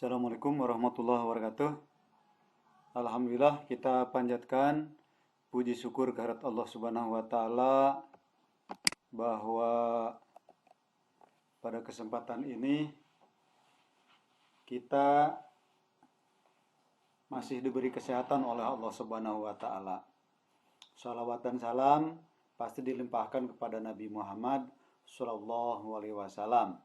Assalamualaikum warahmatullahi wabarakatuh. Alhamdulillah kita panjatkan puji syukur kehadirat Allah Subhanahu wa taala bahwa pada kesempatan ini kita masih diberi kesehatan oleh Allah Subhanahu wa taala. Salawat dan salam pasti dilimpahkan kepada Nabi Muhammad sallallahu alaihi wasallam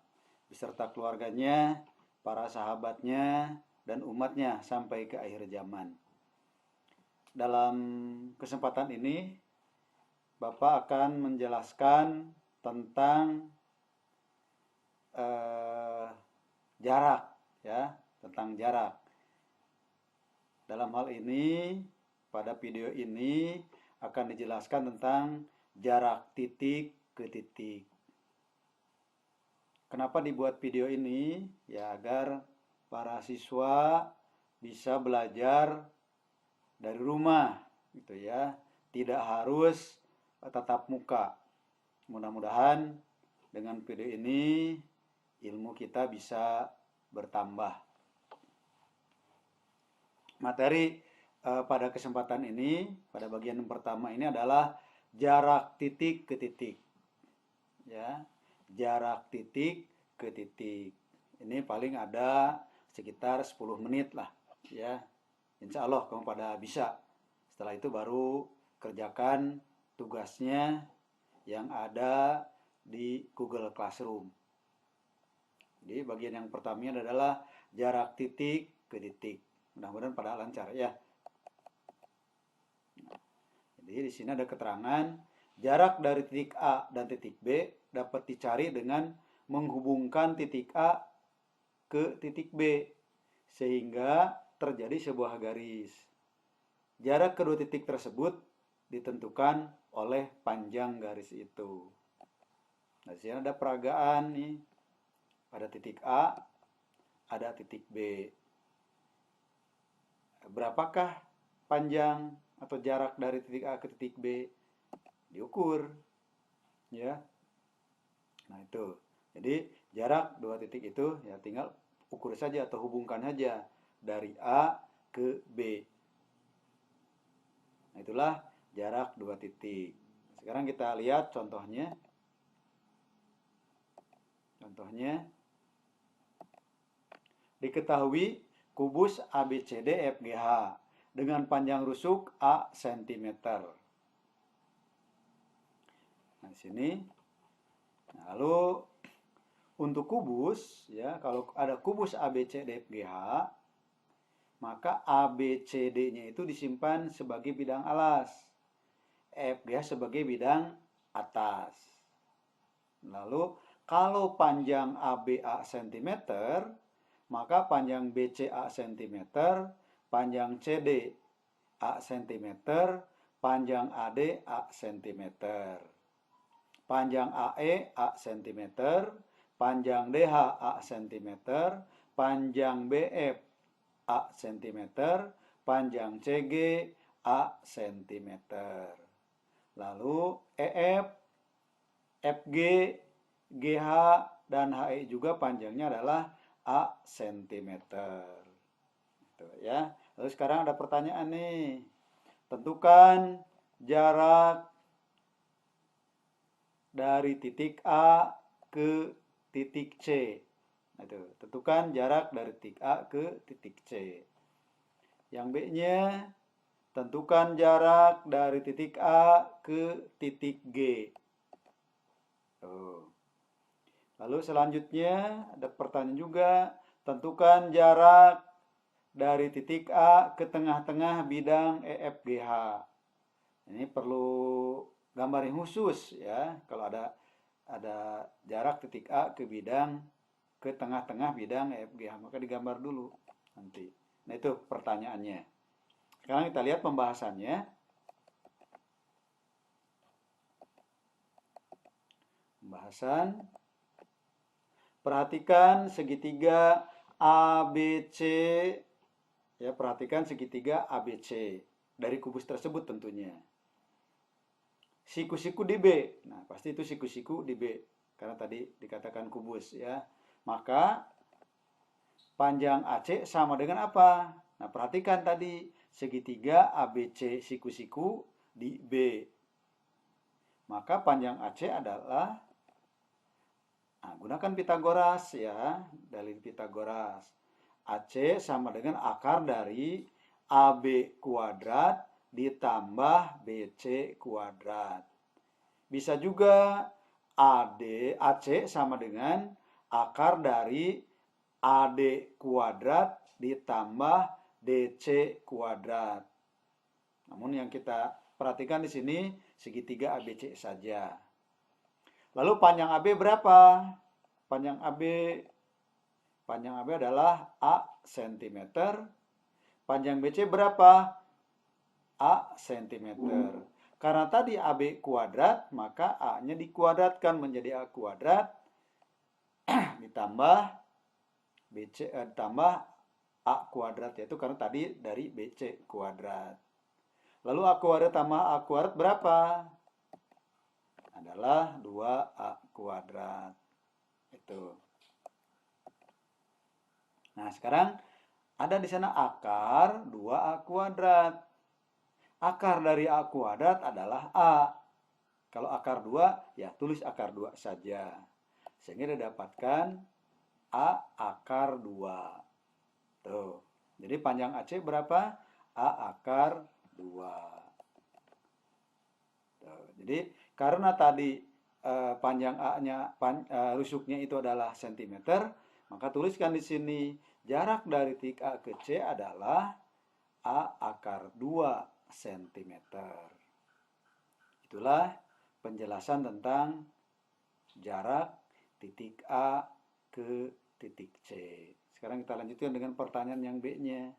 beserta keluarganya, para sahabatnya, dan umatnya sampai ke akhir zaman. Dalam kesempatan ini, Bapak akan menjelaskan tentang jarak, ya, tentang jarak. Dalam hal ini, pada video ini akan dijelaskan tentang jarak titik ke titik. Kenapa dibuat video ini? Ya agar para siswa bisa belajar dari rumah gitu ya. Tidak harus tatap muka. Mudah-mudahan dengan video ini ilmu kita bisa bertambah. Materi pada kesempatan ini, pada bagian yang pertama ini adalah jarak titik ke titik. Ya, jarak titik ke titik. Ini paling ada sekitar 10 menit lah, ya. Insya Allah kamu pada bisa. Setelah itu baru kerjakan tugasnya yang ada di Google Classroom. Jadi bagian yang pertamanya adalah jarak titik ke titik. Mudah-mudahan pada lancar ya. Jadi di sini ada keterangan jarak dari titik A dan titik B dapat dicari dengan menghubungkan titik A ke titik B sehingga terjadi sebuah garis. Jarak kedua titik tersebut ditentukan oleh panjang garis itu. Nah, di sini ada peragaan nih. Pada titik A, ada titik B. Berapakah panjang atau jarak dari titik A ke titik B? Diukur, ya. Nah itu, jadi jarak dua titik itu ya tinggal ukur saja atau hubungkan saja dari A ke B. Nah itulah jarak dua titik. Sekarang kita lihat contohnya. Contohnya, diketahui kubus ABCD FGH dengan panjang rusuk A cm. Nah, di sini. Nah, lalu untuk kubus, ya, kalau ada kubus ABCD FGH, maka ABCD-nya itu disimpan sebagai bidang alas, FGH sebagai bidang atas. Lalu kalau panjang ABA cm, maka panjang BCA cm, panjang CD A cm, panjang AD A cm. Panjang AE A cm, panjang DH A cm, panjang BF A cm, panjang CG A cm. Lalu EF, FG, GH, dan HE juga panjangnya adalah A cm. Gitu, ya. Lalu sekarang ada pertanyaan nih. Tentukan jarak dari titik A ke titik C. Nah, itu, tentukan jarak dari titik A ke titik C. Yang B-nya, tentukan jarak dari titik A ke titik G. Lalu selanjutnya ada pertanyaan juga, tentukan jarak dari titik A ke tengah-tengah bidang EFGH. Ini perlu gambar yang khusus ya, kalau ada jarak titik A ke tengah-tengah bidang EFGH, maka digambar dulu nanti. Nah itu pertanyaannya. Sekarang kita lihat pembahasannya. Pembahasan. Perhatikan segitiga ABC, ya, perhatikan segitiga ABC dari kubus tersebut tentunya. Siku-siku di B. Nah, pasti itu siku-siku di B karena tadi dikatakan kubus ya. Maka Panjang AC sama dengan apa? Nah, perhatikan tadi segitiga ABC siku-siku di B. Maka panjang AC adalah, nah, gunakan Pitagoras ya, dalil Pitagoras. AC sama dengan akar dari AB kuadrat ditambah BC kuadrat. Bisa juga AC sama dengan akar dari AD kuadrat ditambah DC kuadrat. Namun yang kita perhatikan di sini segitiga ABC saja. Lalu panjang AB berapa? Panjang AB adalah A cm. Panjang BC berapa? A cm. Karena tadi AB kuadrat, maka A-nya dikuadratkan menjadi A kuadrat ditambah ditambah A kuadrat, yaitu karena tadi dari BC kuadrat. Lalu A kuadrat tambah A kuadrat berapa? Adalah 2A kuadrat. Itu. Nah, sekarang ada di sana akar 2A kuadrat. Akar dari A kuadrat adalah A. Kalau akar 2, ya tulis akar 2 saja. Sehingga didapatkan A akar 2. Tuh. Jadi panjang AC berapa? A akar 2. Tuh. Jadi karena tadi panjang A-nya rusuknya itu adalah cm, maka tuliskan di sini jarak dari titik A ke C adalah A akar 2 cm. Itulah penjelasan tentang jarak titik A ke titik C. Sekarang kita lanjutkan dengan pertanyaan yang B-nya.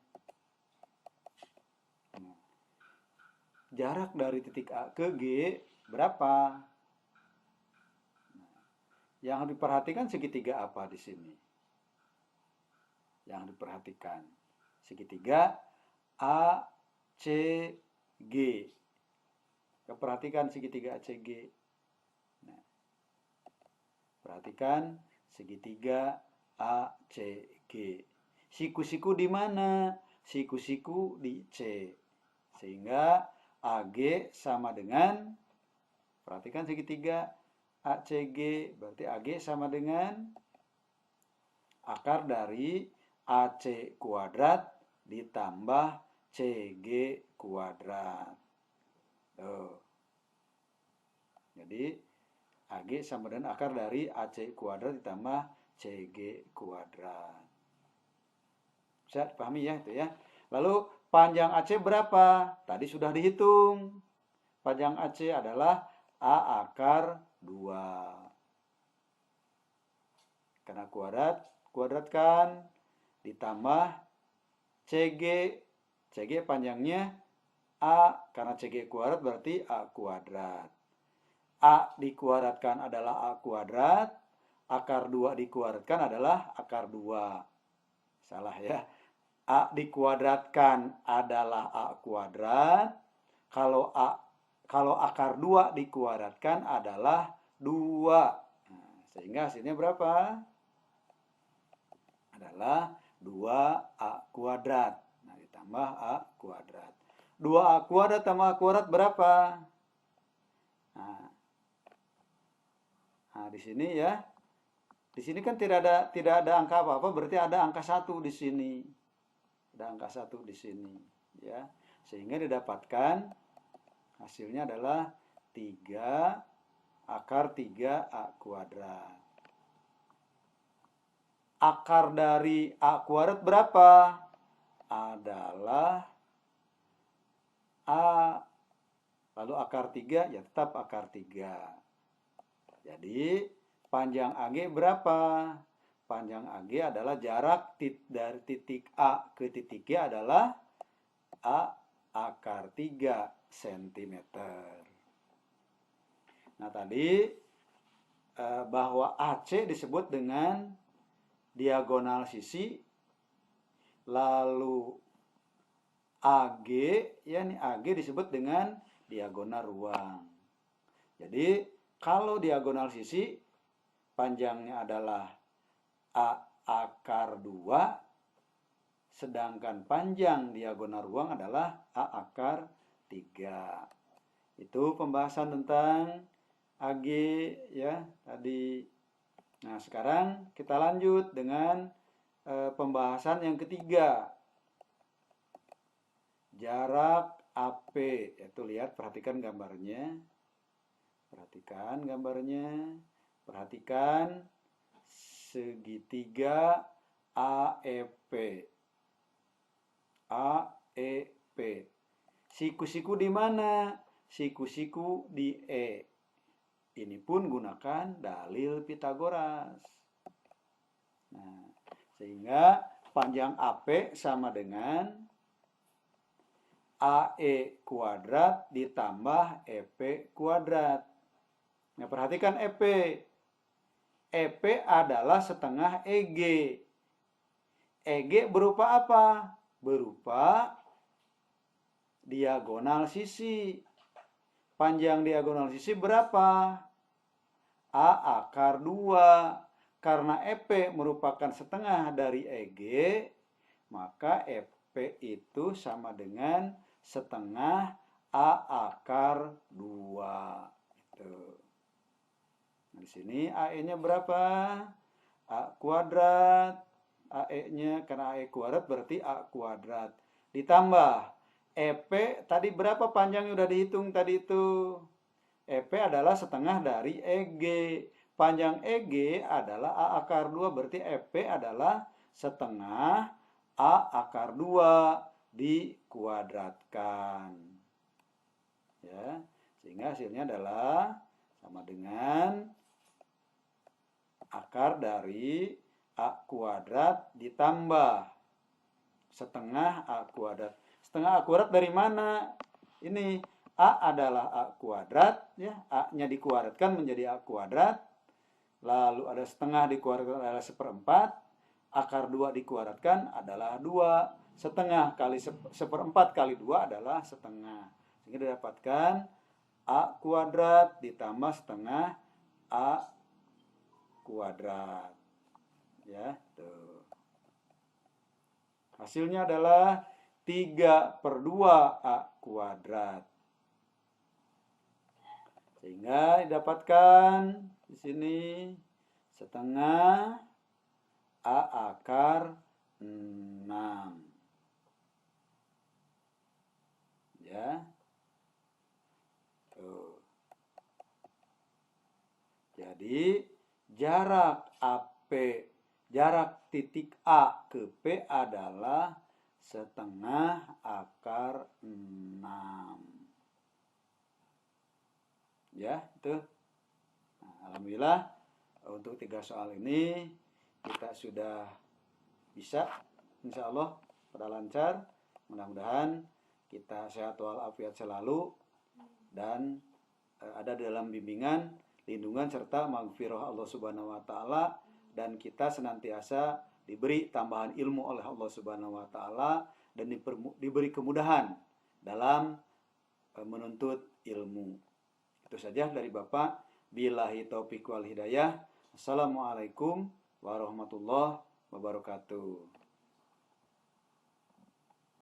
Jarak dari titik A ke G berapa? Yang harus diperhatikan segitiga apa di sini? Yang diperhatikan segitiga ACG. Perhatikan segitiga ACG. Nah, perhatikan segitiga ACG. Siku-siku di mana? Siku-siku di C. Sehingga AG sama dengan, perhatikan segitiga ACG, berarti AG sama dengan akar dari AC kuadrat ditambah CG kuadrat. Tuh. Jadi AG sama dengan akar dari AC kuadrat ditambah CG kuadrat. Bisa dipahami ya itu ya. Lalu panjang AC berapa? Tadi sudah dihitung. Panjang AC adalah A akar 2. Karena kuadratkan ditambah CG. CG panjangnya A, karena CG kuadrat berarti A kuadrat. A dikuadratkan adalah A kuadrat, akar 2 dikuadratkan adalah akar 2. Salah ya. A dikuadratkan adalah A kuadrat. Kalau akar 2 dikuadratkan adalah 2. Nah, sehingga hasilnya berapa? Adalah 2A kuadrat. Nah, ditambah A kuadrat. 2A kuadrat tambah A kuadrat berapa? Nah, di sini ya. Di sini kan tidak ada angka apa-apa, berarti ada angka 1 di sini. Ada angka 1 di sini, ya. Sehingga didapatkan hasilnya adalah 3 akar 3A kuadrat. Akar dari A kuadrat berapa? Adalah A. Lalu akar 3, ya tetap akar 3. Jadi panjang AG berapa? Panjang AG adalah jarak dari titik A ke titik G adalah A akar 3 cm. Nah, tadi bahwa AC disebut dengan diagonal sisi, lalu AG, ya nih AG disebut dengan diagonal ruang. Jadi kalau diagonal sisi panjangnya adalah A akar 2, sedangkan panjang diagonal ruang adalah A akar 3. Itu pembahasan tentang AG ya tadi. Nah, sekarang kita lanjut dengan pembahasan yang ketiga. Jarak AP, yaitu lihat, perhatikan gambarnya. Perhatikan segitiga AEP. AEP. Siku-siku di mana? Siku-siku di E. Ini pun gunakan dalil Pitagoras. Nah, sehingga panjang AP sama dengan AE kuadrat ditambah EP kuadrat. Nah, perhatikan EP. EP adalah setengah EG. EG berupa apa? Berupa diagonal sisi. Panjang diagonal sisi berapa? A akar 2. Karena EP merupakan setengah dari EG, maka EP itu sama dengan setengah A akar 2. Itu. Nah, di sini AE-nya berapa? A kuadrat. AE-nya, karena AE kuadrat berarti A kuadrat. Ditambah EP tadi berapa panjangnya udah dihitung tadi itu. EP adalah setengah dari EG. Panjang EG adalah A akar 2, berarti EP adalah setengah A akar 2 dikuadratkan. Ya, sehingga hasilnya adalah sama dengan akar dari A kuadrat ditambah setengah A kuadrat. Setengah A kuadrat dari mana? Ini A adalah A kuadrat, ya, A-nya dikuadratkan menjadi A kuadrat, lalu ada setengah dikuadratkan adalah 1/4, akar 2 dikuadratkan adalah 2, setengah kali 1/4 kali 2 adalah setengah. Sehingga didapatkan A kuadrat ditambah setengah A kuadrat. Ya, tuh. Hasilnya adalah 3/2 A kuadrat. Sehingga didapatkan di sini setengah A akar 6. Ya. Tuh. Jadi jarak AP, jarak titik A ke P adalah setengah akar 6. Ya, itu. Nah, alhamdulillah untuk 3 soal ini kita sudah bisa, insya Allah pada lancar. Mudah-mudahan kita sehat walafiat selalu dan ada dalam bimbingan, lindungan serta maghfirah Allah Subhanahu wa taala, dan kita senantiasa diberi tambahan ilmu oleh Allah Subhanahu wa taala dan diberi kemudahan dalam menuntut ilmu. Itu saja dari Bapak. Billahi taufiq wal hidayah. Assalamualaikum warahmatullahi wabarakatuh.